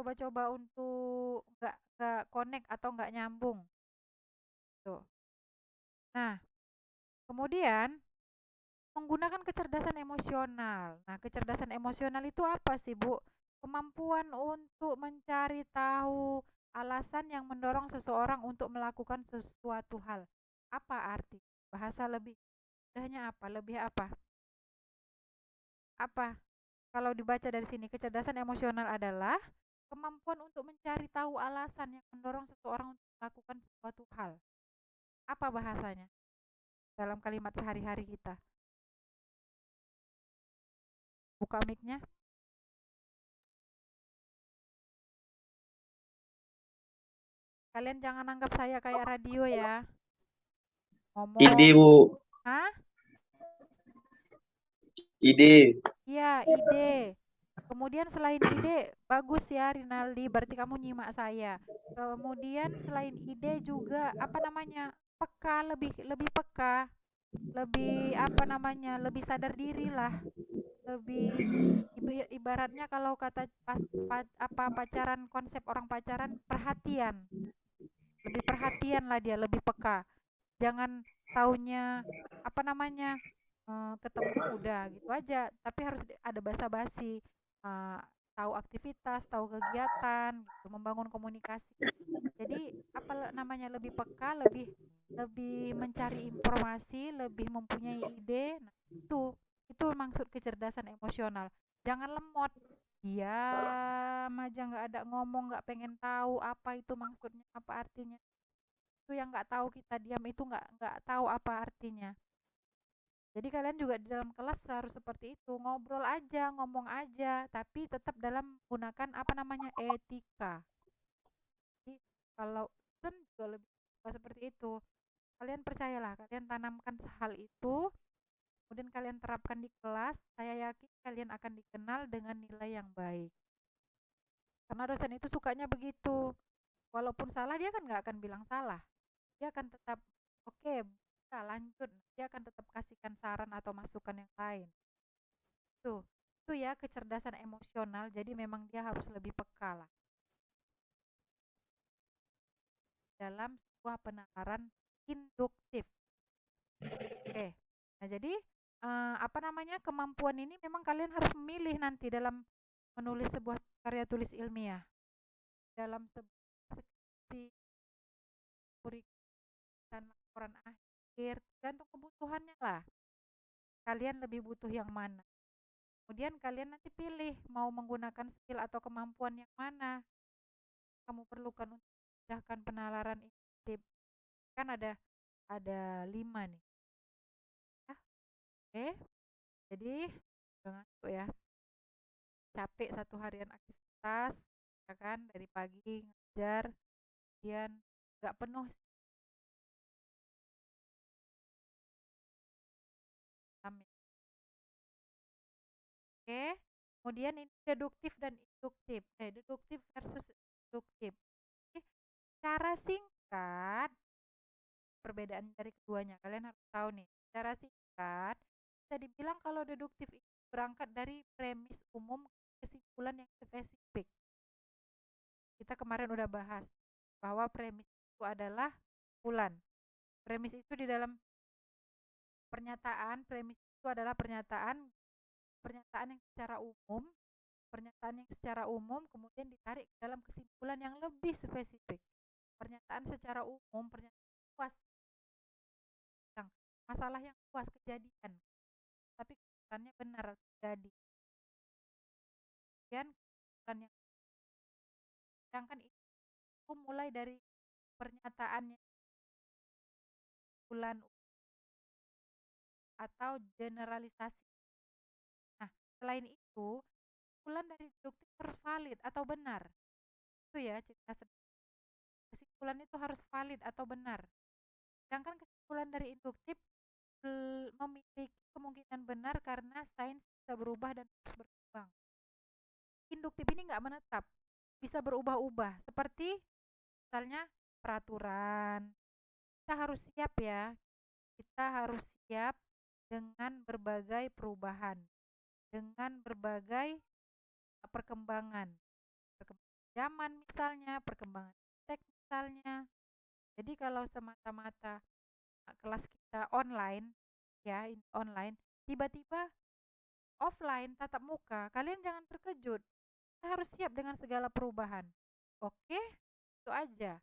coba-coba untuk nggak connect atau nggak nyambung tuh. Nah, kemudian menggunakan kecerdasan emosional. Nah, kecerdasan emosional itu apa sih, Bu? Kemampuan untuk mencari tahu alasan yang mendorong seseorang untuk melakukan sesuatu hal. Apa arti? Bahasa lebih mudahnya apa? Lebih apa? Apa? Kalau dibaca dari sini, kecerdasan emosional adalah kemampuan untuk mencari tahu alasan yang mendorong seseorang untuk melakukan sesuatu hal. Apa bahasanya dalam kalimat sehari-hari kita? Buka mic-nya. Kalian jangan anggap saya kayak radio ya. Ide, Ngomong. Bu. Hah? Ide. Iya, ide. Kemudian selain ide, bagus ya Rinaldi, berarti kamu nyimak saya. Kemudian selain ide juga apa namanya? Peka, lebih lebih peka, lebih apa namanya? Lebih sadar diri lah, lebih ibaratnya kalau kata apa pacaran, konsep orang pacaran, perhatian. Lebih perhatian lah dia, lebih peka. Jangan taunya apa namanya, ketemu udah gitu aja, tapi harus ada basa-basi, tahu aktivitas, tahu kegiatan gitu, membangun komunikasi. Jadi apa namanya, lebih peka, lebih lebih mencari informasi, lebih mempunyai ide. Nah, itu maksud kecerdasan emosional. Jangan lemot, diam aja nggak ada ngomong, nggak pengen tahu apa itu maksudnya, apa artinya. Itu yang nggak tahu, kita diam itu nggak tahu apa artinya. Jadi kalian juga di dalam kelas harus seperti itu, ngobrol aja, ngomong aja, tapi tetap dalam menggunakan apa namanya, etika. Jadi kalau kan juga lebih seperti itu. Kalian percayalah, kalian tanamkan hal itu, kemudian kalian terapkan di kelas, saya yakin kalian akan dikenal dengan nilai yang baik. Karena dosen itu sukanya begitu. Walaupun salah dia kan nggak akan bilang salah. Dia akan tetap oke, kita lanjut. Dia akan tetap kasihkan saran atau masukan yang lain. Tuh, itu ya kecerdasan emosional. Jadi memang dia harus lebih peka lah dalam sebuah penalaran induktif. Oke. Nah, jadi apa namanya, kemampuan ini memang kalian harus memilih nanti dalam menulis sebuah karya tulis ilmiah, dalam sebuah skripsi, kurikulum, dan laporan akhir, tergantung kebutuhannya lah. Kalian lebih butuh yang mana? Kemudian kalian nanti pilih mau menggunakan skill atau kemampuan yang mana kamu perlukan untuk memudahkan penalaran induktif. Kan ada 5 nih. Ah, oke. Jadi udah ngantuk ya. Capek satu harian aktivitas, ya kan, dari pagi ngajar, kemudian nggak penuh jam ya. Oke. Kemudian ini deduktif dan induktif. Deduktif versus induktif. Oke. Cara singkat, perbedaan dari keduanya kalian harus tahu nih. Cara singkat bisa dibilang kalau deduktif itu berangkat dari premis umum ke kesimpulan yang spesifik. Kita kemarin udah bahas bahwa premis itu adalah kesimpulan. Premis itu di dalam pernyataan, premis itu adalah pernyataan pernyataan yang secara umum, pernyataan yang secara umum kemudian ditarik ke dalam kesimpulan yang lebih spesifik. Pernyataan secara umum, pernyataan luas tentang masalah yang luas, kejadian, tapi kesimpulannya benar terjadi. Kemudian kesimpulan yang, sedangkan itu mulai dari pernyataannya bulan atau generalisasi. Nah, selain itu, kesimpulan dari deduktif harus valid atau benar. Itu ya cerita, kesimpulan itu harus valid atau benar. Sedangkan kesimpulan dari induktif memiliki kemungkinan benar karena sains bisa berubah dan terus berkembang. Induktif ini nggak menetap, bisa berubah-ubah. Seperti misalnya peraturan, kita harus siap ya, kita harus siap dengan berbagai perubahan, dengan berbagai perkembangan. zaman misalnya, perkembangan tech misalnya. Jadi kalau semata-mata kelas kita online, ya online, tiba-tiba offline tatap muka, kalian jangan terkejut. Kita harus siap dengan segala perubahan. Oke, itu aja.